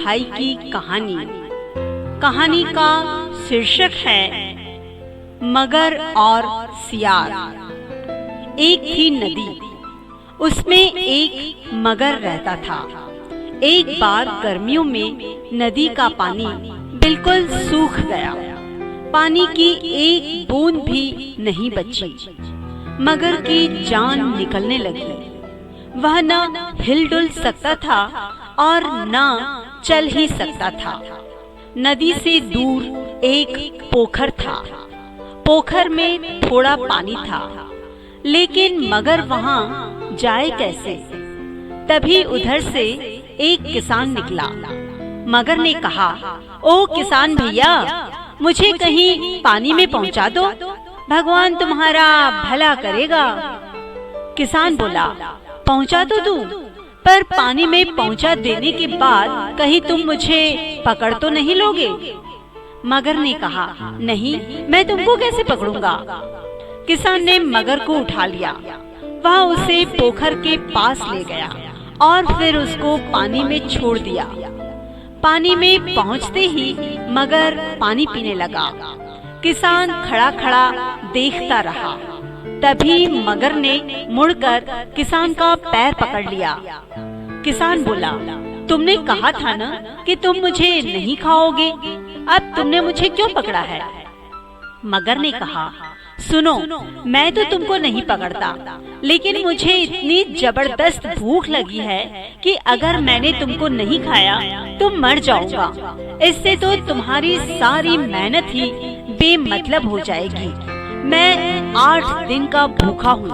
भाई की कहानी। कहानी का शीर्षक है मगर और सियार। एक थी नदी, उसमें एक मगर रहता था। एक बार गर्मियों में नदी का पानी बिल्कुल सूख गया। पानी की एक बूंद भी नहीं बची। मगर की जान निकलने लगी। वह न हिल-डुल सकता था और न चल ही सकता था। नदी से दूर एक पोखर था। पोखर में थोड़ा पानी था, लेकिन मगर वहाँ जाए कैसे? तभी उधर से एक किसान निकला। मगर ने कहा, ओ किसान भैया, मुझे कहीं पानी में पहुँचा दो, भगवान तुम्हारा भला करेगा। किसान बोला, पहुँचा तो दूं, पर पानी में पहुँचा देने के बाद कहीं तुम मुझे पकड़ तो नहीं लोगे? मगर ने कहा, नहीं, मैं तुमको कैसे पकड़ूंगा? किसान ने मगर को उठा लिया। वह उसे पोखर के पास ले गया और फिर उसको पानी में छोड़ दिया। पानी में पहुँचते ही मगर पानी पीने लगा। किसान खड़ा खड़ा देखता रहा। तभी मगर ने मुड़कर किसान का पैर पकड़ लिया। किसान बोला, तुमने कहा था ना कि तुम मुझे नहीं खाओगे, अब तुमने मुझे क्यों पकड़ा है? मगर ने कहा, सुनो, मैं तो तुमको नहीं पकड़ता, लेकिन मुझे इतनी जबरदस्त भूख लगी है कि अगर मैंने तुमको नहीं खाया तो मर जाऊंगा। इससे तो तुम्हारी सारी मेहनत ही बेमतलब हो जाएगी। मैं 8 दिन का भूखा हूँ।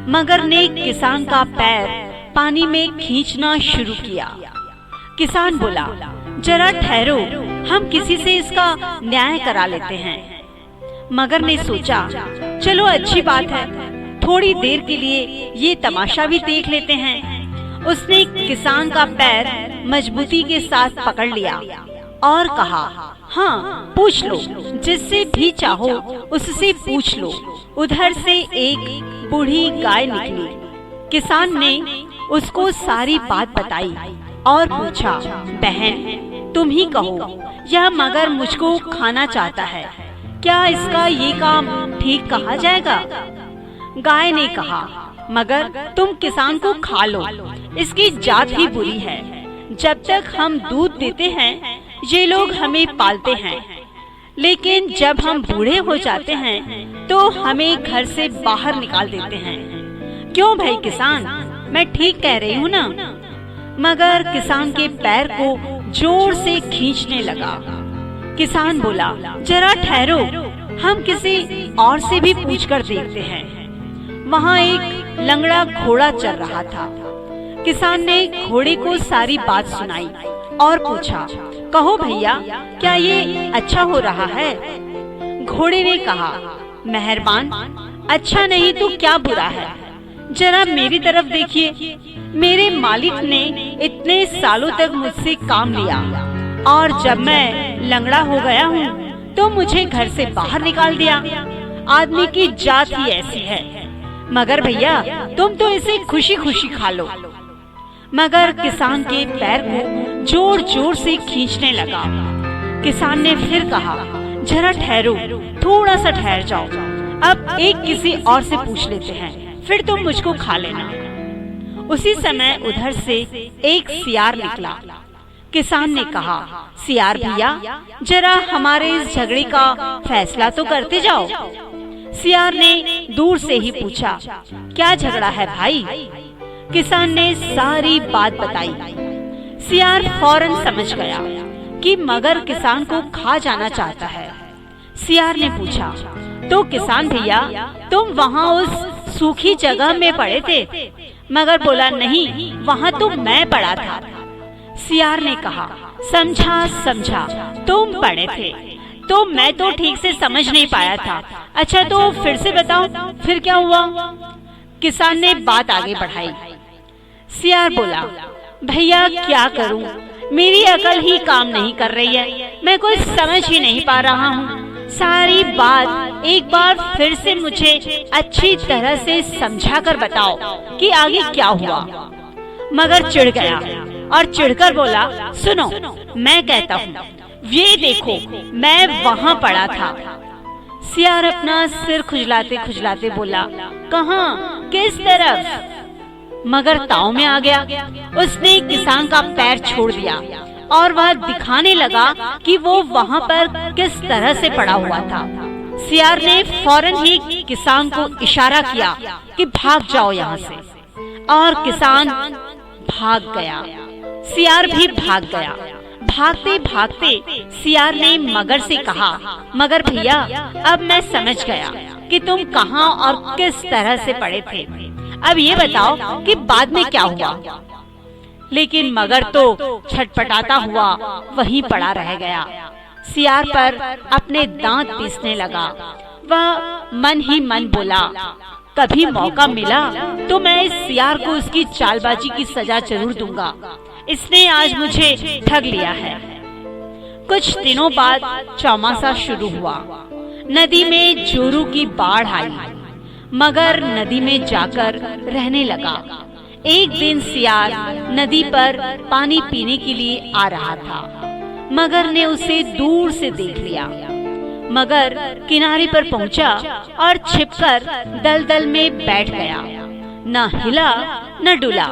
मगर ने किसान का पैर पानी में खींचना शुरू किया। किसान बोला, जरा ठहरो, हम किसी से इसका न्याय करा लेते हैं। मगर ने सोचा, चलो अच्छी बात है, थोड़ी देर के लिए ये तमाशा भी देख लेते हैं। उसने किसान का पैर मजबूती के साथ पकड़ लिया और कहा, हाँ, पूछ लो, जिससे भी चाहो उससे पूछ लो। उधर से एक बूढ़ी गाय निकली। किसान ने उसको सारी बात बताई और पूछा, बहन, तुम ही कहो, यह मगर मुझको खाना चाहता है, क्या इसका ये काम ठीक कहा जाएगा? गाय ने कहा, मगर तुम किसान को खा लो, इसकी जात ही बुरी है। जब तक हम दूध देते हैं ये लोग हमें पालते हैं, लेकिन जब हम बूढ़े हो जाते हैं तो हमें घर से बाहर निकाल देते हैं। क्यों भाई किसान, मैं ठीक कह रही हूँ ना? मगर किसान के पैर को जोर से खींचने लगा। किसान बोला, जरा ठहरो, हम किसी और से भी पूछकर देखते हैं। वहाँ एक लंगड़ा घोड़ा चल रहा था। किसान ने घोड़े को सारी बात सुनाई और पूछा, कहो भैया, क्या ये अच्छा हो रहा है? घोड़े ने कहा, मेहरबान, अच्छा नहीं तो क्या बुरा है? जरा मेरी तरफ देखिए, मेरे मालिक ने इतने सालों तक मुझसे काम लिया और जब मैं लंगड़ा हो गया हूँ तो मुझे घर से बाहर निकाल दिया। आदमी की जात ही ऐसी है। मगर भैया, तुम तो इसे खुशी खुशी खा लो। मगर किसान के पैर को जोर जोर से खींचने लगा। किसान ने फिर कहा, जरा ठहरो, थोड़ा सा ठहर जाओ, अब एक किसी और से पूछ लेते हैं, फिर तुम मुझको खा लेना। उसी समय उधर से एक सियार निकला। किसान ने कहा, सियार भैया, जरा हमारे इस झगड़े का फैसला तो करते जाओ। सियार ने दूर से ही पूछा, क्या झगड़ा है भाई? किसान ने सारी बात बताई। सियार फौरन समझ गया कि मगर किसान को खा जाना चाहता है। सियार ने पूछा, तो किसान भैया, तुम वहाँ उस सूखी जगह में पड़े थे? मगर बोला, नहीं, वहाँ तो मैं पड़ा था। सियार ने कहा, समझा, तुम पड़े थे तो मैं तो ठीक से समझ नहीं पाया था। अच्छा, तो फिर से बताओ, फिर क्या हुआ? किसान ने बात आगे बढ़ाई। सियार बोला, भैया क्या करूं, मेरी अकल ही काम नहीं कर रही है, मैं कुछ समझ ही नहीं पा रहा हूँ। सारी बात एक बार फिर से मुझे अच्छी तरह से समझा कर बताओ कि आगे क्या हुआ। मगर चिढ़ गया और चिढ़कर बोला, सुनो, मैं कहता हूँ, ये देखो, मैं वहाँ पड़ा था। सियार अपना सिर खुजलाते खुजलाते बोला, कहाँ, किस तरफ? मगर ताव में आ गया। उसने किसान का पैर छोड़ दिया और वह दिखाने लगा कि वो वहाँ पर किस तरह से पड़ा हुआ था। सियार ने फौरन ही किसान को इशारा किया कि भाग जाओ यहाँ से, और किसान भाग गया। सियार भी भाग गया। भागते भागते सियार ने मगर से कहा, मगर भैया, अब मैं समझ गया कि तुम कहाँ और किस तरह से पड़े थे। अब ये बताओ कि बाद में क्या हुआ। लेकिन मगर तो छटपटाता हुआ वहीं पड़ा रह गया। सियार पर अपने दांत पीसने लगा। वह मन ही मन बोला, कभी मौका मिला तो मैं इस सियार को उसकी चालबाजी की सजा जरूर दूंगा। इसने आज मुझे ठग लिया है। कुछ दिनों बाद चौमासा शुरू हुआ। नदी में जोरू की बाढ़ आई। मगर नदी में जाकर रहने लगा। एक दिन सियार नदी पर पानी पीने के लिए आ रहा था। मगर ने उसे दूर से देख लिया। मगर किनारे पर पहुंचा और छिपकर दलदल में बैठ गया। न हिला न डुला,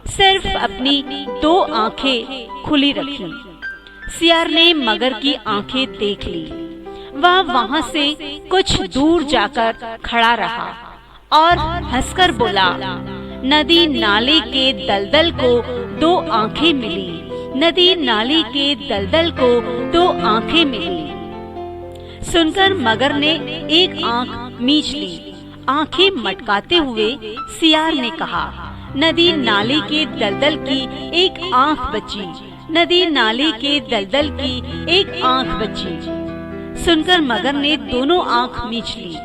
सिर्फ अपनी 2 आंखें खुली रखी। सियार ने मगर की आंखें देख ली। वह वहां से कुछ दूर जाकर खड़ा रहा और हंसकर बोला, नदी नाले के दलदल को 2 आंखें मिली। नदी नाले के दलदल को 2 आंखें मिली। सुनकर मगर ने एक आंख मीच ली। आंखें मटकाते हुए सियार ने कहा, नदी नाले के दलदल की एक आंख बची। नदी नाले के दलदल की एक आंख बची। सुनकर मगर ने दोनों आंख मीच ली।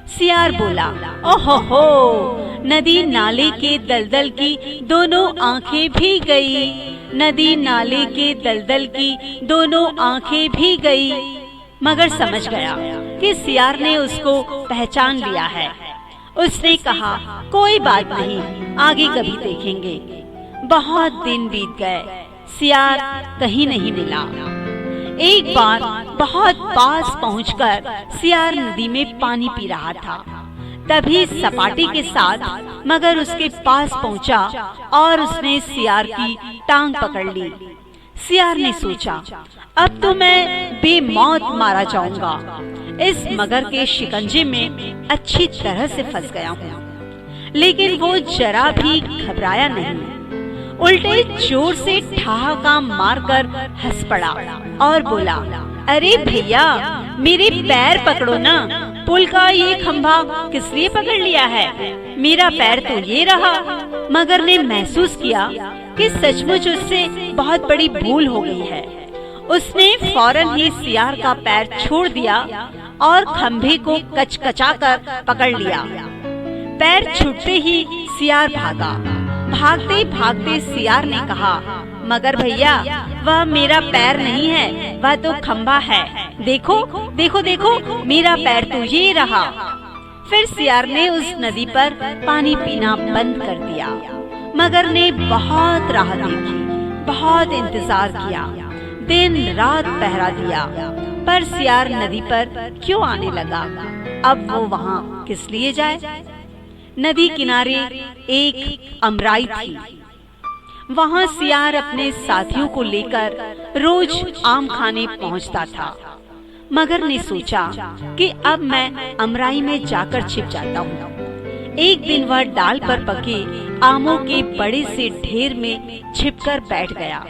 सियार बोला, ओहो हो, नदी नाले के दलदल की दोनों आंखें भी गई। नदी नाले के दलदल की दोनों आंखें भी गई। मगर समझ गया कि सियार ने उसको पहचान लिया है। उसने कहा, कोई बात नहीं, आगे कभी देखेंगे। बहुत दिन बीत गए, सियार कहीं नहीं मिला। एक बार बहुत पास पहुंचकर सियार नदी में पानी पी रहा था। तभी सपाटे के साथ मगर उसके पास पहुंचा और उसने सियार की टांग पकड़ ली। सियार ने सोचा, अब तो मैं बेमौत मारा जाऊंगा। इस मगर के शिकंजे में अच्छी तरह से फंस गया हूँ। लेकिन वो जरा भी घबराया नहीं। उल्टे जोर से ठहाका मारकर हंस पड़ा और बोला, अरे भैया, मेरे पैर पकड़ो ना। पुल का ये खंभा किस लिए पकड़ लिया है? मेरा पैर तो ये रहा। मगर ने महसूस किया कि सचमुच उससे बहुत बड़ी भूल हो गई है। उसने फौरन ही सियार का पैर छोड़ दिया और खंभे को कचकचाकर पकड़ लिया। पैर छूटते ही सियार भागा। भागते भागते सियार ने कहा, मगर भैया, वह मेरा पैर नहीं है, वह तो खंभा है। देखो देखो देखो, मेरा पैर तो ये रहा। फिर सियार ने उस नदी पर पानी पीना बंद कर दिया। मगर ने बहुत राह देखी, बहुत इंतजार किया, दिन रात पहरा दिया, पर सियार नदी पर क्यों आने लगा? अब वो वहाँ किस लिए जाए? नदी किनारे एक अमराई थी। वहाँ सियार अपने साथियों को लेकर रोज आम खाने पहुँचता था। मगर ने सोचा कि अब मैं अमराई में जाकर छिप जाता हूँ। एक दिन वह डाल पर पके आमों के बड़े से ढेर में छिपकर बैठ गया।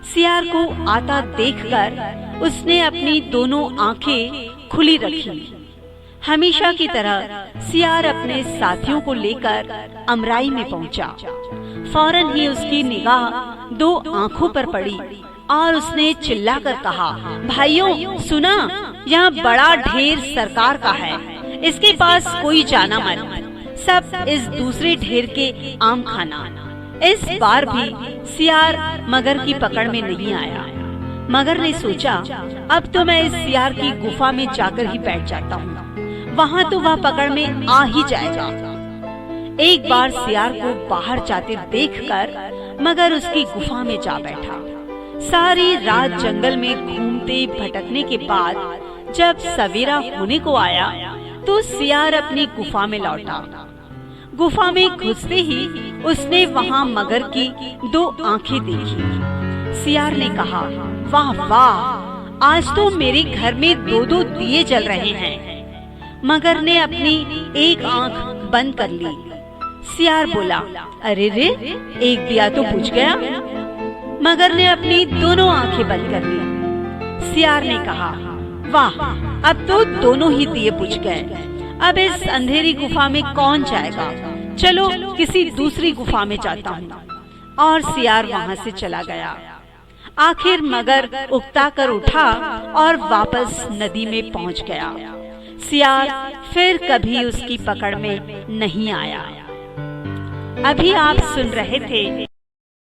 सियार को आता देखकर उसने अपनी दोनों आंखें खुली रखी। हमेशा की तरह सियार अपने साथियों को लेकर अमराई में पहुंचा। फौरन ही उसकी निगाह 2 आंखों पर पड़ी और उसने चिल्लाकर कहा, भाइयों सुना, यहाँ बड़ा ढेर सरकार का है, इसके पास कोई जाना मत, सब इस दूसरे ढेर के आम खाना। इस बार भी सियार मगर की पकड़ में नहीं आया। मगर ने सोचा, अब तो मैं इस सियार की गुफा में जाकर ही बैठ जाता हूँ, वहाँ तो वह पकड़ में आ ही जाएगा। एक बार सियार को बाहर जाते देखकर मगर उसकी गुफा में जा बैठा। सारी रात जंगल में घूमते भटकने के बाद जब सवेरा होने को आया तो सियार अपनी गुफा में लौटा। गुफा में घुसते ही उसने वहाँ मगर की 2 आंखें देखी। सियार ने कहा, वाह वाह, आज तो मेरे घर में 2-2 दिए जल रहे हैं। मगर ने अपनी एक आंख बंद कर ली। सियार बोला, अरे रे, एक दिया तो बुझ गया। मगर ने अपनी दोनों आंखें बंद कर ली। सियार ने कहा, वाह, अब तो दोनों ही दिए बुझ गए। अब इस अंधेरी गुफा में कौन जाएगा? चलो किसी दूसरी गुफा में जाता हूँ। और सियार वहाँ से चला गया। आखिर मगर उकता कर उठा और वापस नदी में पहुँच गया। सियार फिर कभी उसकी पकड़ में नहीं आया। अभी आप सुन रहे थे